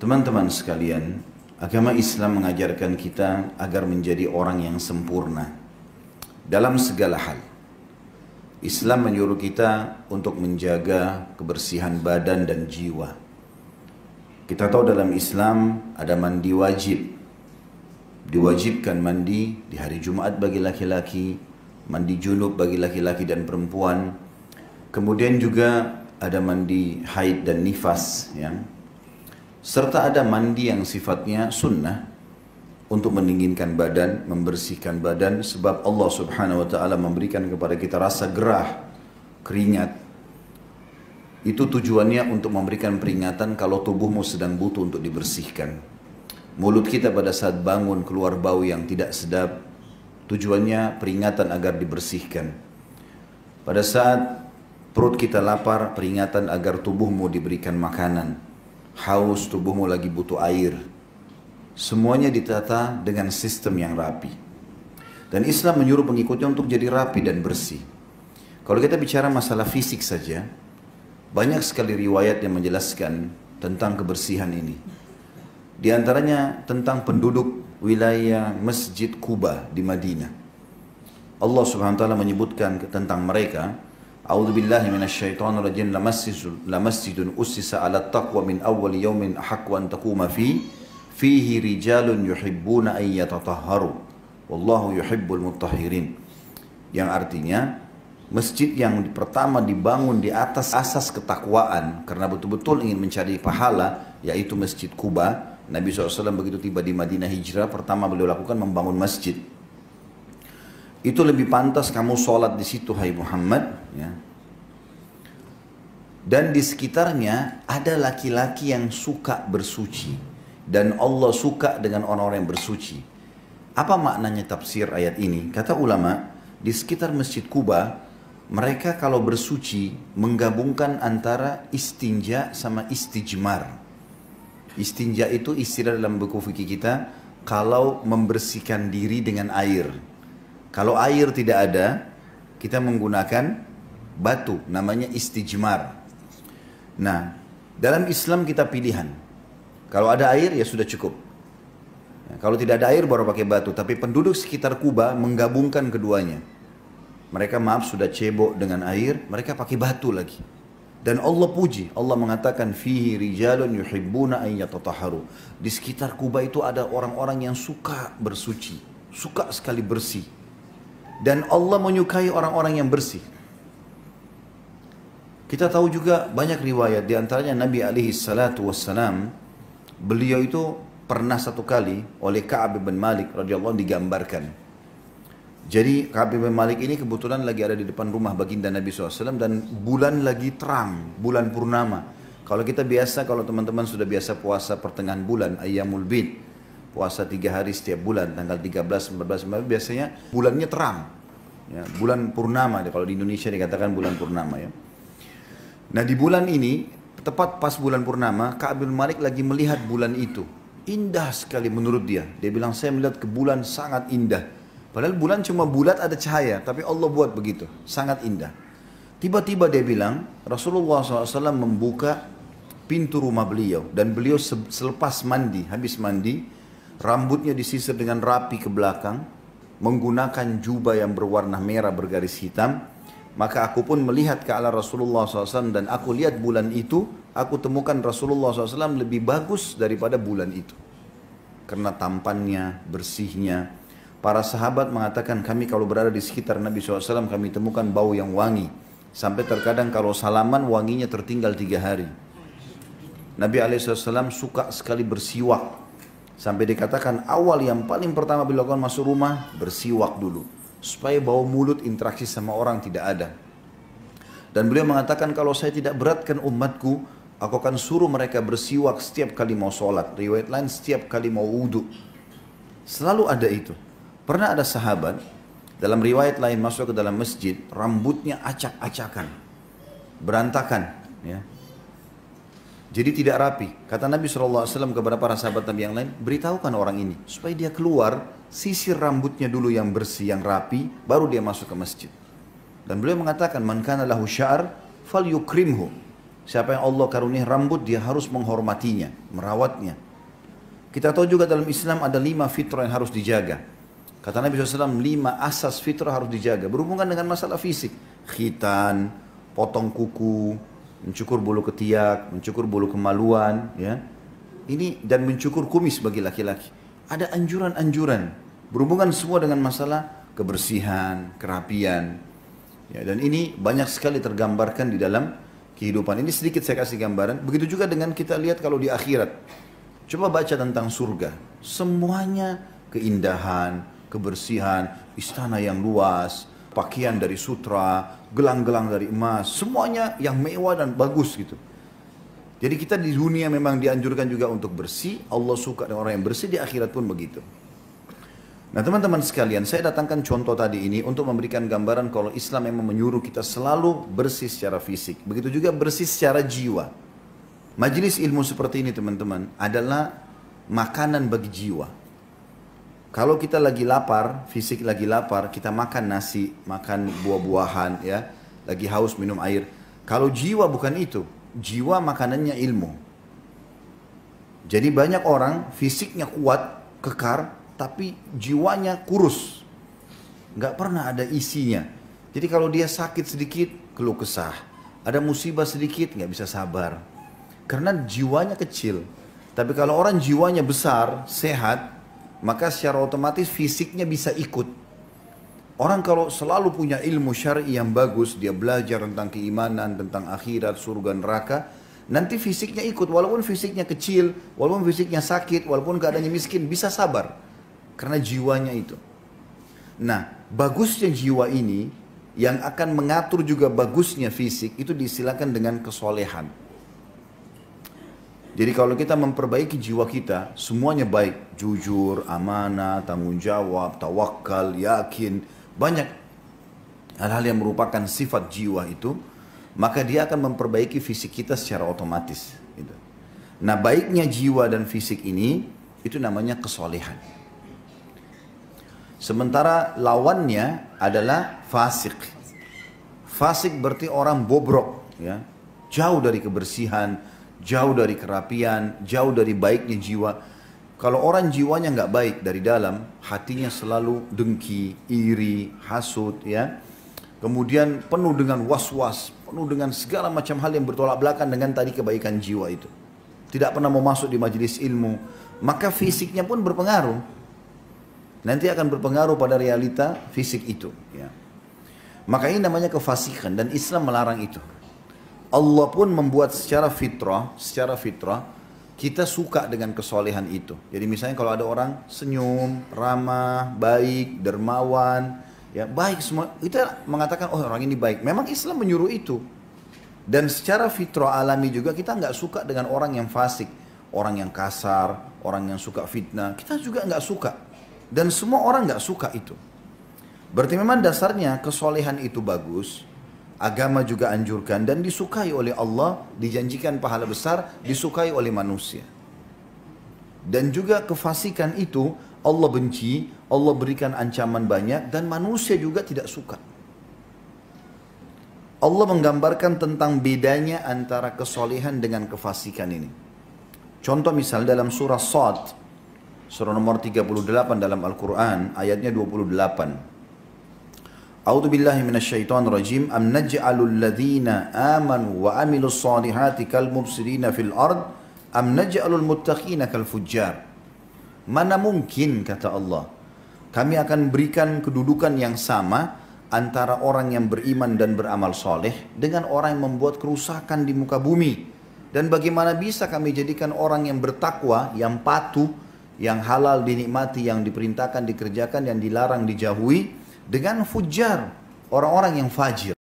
Teman-teman sekalian, agama Islam mengajarkan kita agar menjadi orang yang sempurna dalam segala hal. Islam menyuruh kita untuk menjaga kebersihan badan dan jiwa. Kita tahu dalam Islam ada mandi wajib. Diwajibkan mandi di hari Jumat bagi laki-laki, mandi junub bagi laki-laki dan perempuan. Kemudian juga ada mandi haid dan nifas, ya. Serta ada mandi yang sifatnya sunnah untuk mendinginkan badan, membersihkan badan, sebab Allah Subhanahu wa taala memberikan kepada kita rasa gerah, keringat. Itu tujuannya untuk memberikan peringatan kalau tubuhmu sedang butuh untuk dibersihkan. Mulut kita pada saat bangun keluar bau yang tidak sedap, tujuannya peringatan agar dibersihkan. Pada saat perut kita lapar, peringatan agar tubuhmu diberikan makanan. Haus, tubuhmu lagi butuh air. Semuanya ditata dengan sistem yang rapi. Dan Islam menyuruh pengikutnya untuk jadi rapi dan bersih. Kalau kita bicara masalah fisik saja, banyak sekali riwayat yang menjelaskan tentang kebersihan ini. Di antaranya tentang penduduk wilayah Masjid Quba di Madinah. Allah Subhanahu wa taala menyebutkan tentang mereka, A'udzubillahi minasyaitonir rajim, lamasjidun ussisa 'ala taqwa min awwal yawmin ahaqqu an taquma fihi rijalun yuhibbuna an yatatahharu wallahu yuhibbul mutahhirin. Yang artinya masjid yang pertama dibangun di atas asas ketakwaan karena betul-betul ingin mencari pahala, yaitu Masjid Quba. Nabi SAW begitu tiba di Madinah hijrah, pertama beliau lakukan membangun masjid. Itu lebih pantas kamu sholat di situ, hai Muhammad, ya. Dan di sekitarnya ada laki-laki yang suka bersuci, dan Allah suka dengan orang-orang yang bersuci. Apa maknanya tafsir ayat ini? Kata ulama, di sekitar Masjid Quba, mereka kalau bersuci menggabungkan antara istinja sama istijmar. Istinja itu istilah dalam buku fikih kita, kalau membersihkan diri dengan air. Kalau air tidak ada, kita menggunakan batu, namanya istijmar. Nah, dalam Islam kita pilihan. Kalau ada air ya sudah cukup. Ya, kalau tidak ada air baru pakai batu. Tapi penduduk sekitar Kuba menggabungkan keduanya. Mereka sudah cebok dengan air, mereka pakai batu lagi. Dan Allah puji, Allah mengatakan fihi rijalun yuhibbuna an yatatahharu. Di sekitar Kuba itu ada orang-orang yang suka bersuci, suka sekali bersih. Dan Allah menyukai orang-orang yang bersih. Kita tahu juga banyak riwayat, di antaranya Nabi alaihi salatu wassalam, beliau itu pernah satu kali oleh Ka'ab bin Malik radhiyallahu anhu digambarkan. Jadi Ka'ab bin Malik ini kebetulan lagi ada di depan rumah baginda Nabi SAW dan bulan lagi terang, bulan purnama. Kalau kita biasa, kalau teman-teman sudah biasa puasa pertengahan bulan, Ayyamul Bid, puasa 3 hari setiap bulan, tanggal 13, 14, 15, biasanya bulannya terang. Ya, bulan purnama, kalau di Indonesia dikatakan bulan purnama, ya. Nah, di bulan ini, tepat pas bulan purnama, Ka'ab bin Malik lagi melihat bulan itu. Indah sekali menurut dia. Dia bilang, saya melihat ke bulan sangat indah. Padahal bulan cuma bulat ada cahaya, tapi Allah buat begitu, sangat indah. Tiba-tiba dia bilang, Rasulullah SAW membuka pintu rumah beliau. Dan beliau selepas mandi, habis mandi, rambutnya disisir dengan rapi ke belakang, menggunakan jubah yang berwarna merah bergaris hitam. Maka aku pun melihat ke arah Rasulullah SAW dan aku lihat bulan itu, aku temukan Rasulullah SAW lebih bagus daripada bulan itu. Karena tampannya, bersihnya. Para sahabat mengatakan kami kalau berada di sekitar Nabi SAW kami temukan bau yang wangi. Sampai terkadang kalau salaman wanginya tertinggal 3 hari. Nabi SAW suka sekali bersiwak. Sampai dikatakan awal yang paling pertama beliau lakukan masuk rumah, bersiwak dulu. Supaya bau mulut interaksi sama orang tidak ada. Dan beliau mengatakan kalau saya tidak beratkan umatku, aku akan suruh mereka bersiwak setiap kali mau sholat. Riwayat lain setiap kali mau wudhu. Selalu ada itu. Pernah ada sahabat, dalam riwayat lain masuk ke dalam masjid, rambutnya acak-acakan. Berantakan. Ya. Jadi tidak rapi. Kata Nabi SAW kepada para sahabat Nabi yang lain, beritahukan orang ini. Supaya dia keluar, sisir rambutnya dulu yang bersih, yang rapi, baru dia masuk ke masjid. Dan beliau mengatakan, man kana lahu sya'ar, fal yukrimhu. Siapa yang Allah karunia rambut, dia harus menghormatinya, merawatnya. Kita tahu juga dalam Islam ada 5 fitrah yang harus dijaga. Kata Nabi SAW, 5 asas fitrah harus dijaga. Berhubungan dengan masalah fisik. Khitan, potong kuku, mencukur bulu ketiak, mencukur bulu kemaluan. Ya. Ini dan mencukur kumis bagi laki-laki. Ada anjuran-anjuran. Berhubungan semua dengan masalah kebersihan, kerapian. Ya, dan ini banyak sekali tergambarkan di dalam kehidupan. Ini sedikit saya kasih gambaran. Begitu juga dengan kita lihat kalau di akhirat. Coba baca tentang surga. Semuanya keindahan, kebersihan, istana yang luas, pakaian dari sutra, gelang-gelang dari emas. Semuanya yang mewah dan bagus gitu. Jadi kita di dunia memang dianjurkan juga untuk bersih. Allah suka dengan orang yang bersih, di akhirat pun begitu. Nah teman-teman sekalian, saya datangkan contoh tadi ini untuk memberikan gambaran kalau Islam memang menyuruh kita selalu bersih secara fisik. Begitu juga bersih secara jiwa. Majelis ilmu seperti ini teman-teman adalah makanan bagi jiwa. Kalau kita lagi lapar, fisik lagi lapar, kita makan nasi, makan buah-buahan, ya, lagi haus minum air. Kalau jiwa bukan itu, jiwa makanannya ilmu. Jadi banyak orang fisiknya kuat, kekar, tapi jiwanya kurus, nggak pernah ada isinya. Jadi kalau dia sakit sedikit, keluh kesah. Ada musibah sedikit, nggak bisa sabar. Karena jiwanya kecil. Tapi kalau orang jiwanya besar, sehat, maka secara otomatis fisiknya bisa ikut. Orang kalau selalu punya ilmu syar'i yang bagus, dia belajar tentang keimanan, tentang akhirat, surga, neraka, nanti fisiknya ikut. Walaupun fisiknya kecil, walaupun fisiknya sakit, walaupun keadaannya miskin, bisa sabar. Karena jiwanya itu. Nah, bagusnya jiwa ini yang akan mengatur juga bagusnya fisik itu disilakan dengan kesolehan. Jadi kalau kita memperbaiki jiwa kita, semuanya baik, jujur, amanah, tanggung jawab, tawakal, yakin, banyak hal-hal yang merupakan sifat jiwa itu, maka dia akan memperbaiki fisik kita secara otomatis. Gitu. Nah, baiknya jiwa dan fisik ini itu namanya kesolehan. Sementara lawannya adalah fasik. Fasik berarti orang bobrok, ya, jauh dari kebersihan, jauh dari kerapian, jauh dari baiknya jiwa. Kalau orang jiwanya nggak baik dari dalam, hatinya selalu dengki, iri, hasut, ya. Kemudian penuh dengan was-was, penuh dengan segala macam hal yang bertolak belakang dengan tadi kebaikan jiwa itu. Tidak pernah mau masuk di majelis ilmu, maka fisiknya pun berpengaruh. Nanti akan berpengaruh pada realita fisik itu. Ya. Maka ini namanya kefasikan dan Islam melarang itu. Allah pun membuat secara fitrah kita suka dengan kesolehan itu. Jadi misalnya kalau ada orang senyum, ramah, baik, dermawan, ya baik semua, kita mengatakan oh orang ini baik. Memang Islam menyuruh itu. Dan secara fitrah alami juga kita nggak suka dengan orang yang fasik, orang yang kasar, orang yang suka fitnah. Kita juga nggak suka. Dan semua orang nggak suka itu. Berarti memang dasarnya kesolehan itu bagus. Agama juga anjurkan dan disukai oleh Allah. Dijanjikan pahala besar, disukai oleh manusia. Dan juga kefasikan itu Allah benci, Allah berikan ancaman banyak dan manusia juga tidak suka. Allah menggambarkan tentang bedanya antara kesolehan dengan kefasikan ini. Contoh misal dalam surah Shad, surah nomor 38 dalam Al-Quran, ayatnya 28. A'udzu billahi minasyaitonir rajim. Am naj'alul ladzina amanu wa amilus solihati kal mufsidina fil ard am naj'alul muttaqina kal fujjar. Mana mungkin kata Allah, kami akan berikan kedudukan yang sama antara orang yang beriman dan beramal soleh dengan orang yang membuat kerusakan di muka bumi. Dan bagaimana bisa kami jadikan orang yang bertakwa, yang patuh, yang halal dinikmati, yang diperintahkan dikerjakan, yang dilarang dijauhi dengan fujjar, orang-orang yang fajir.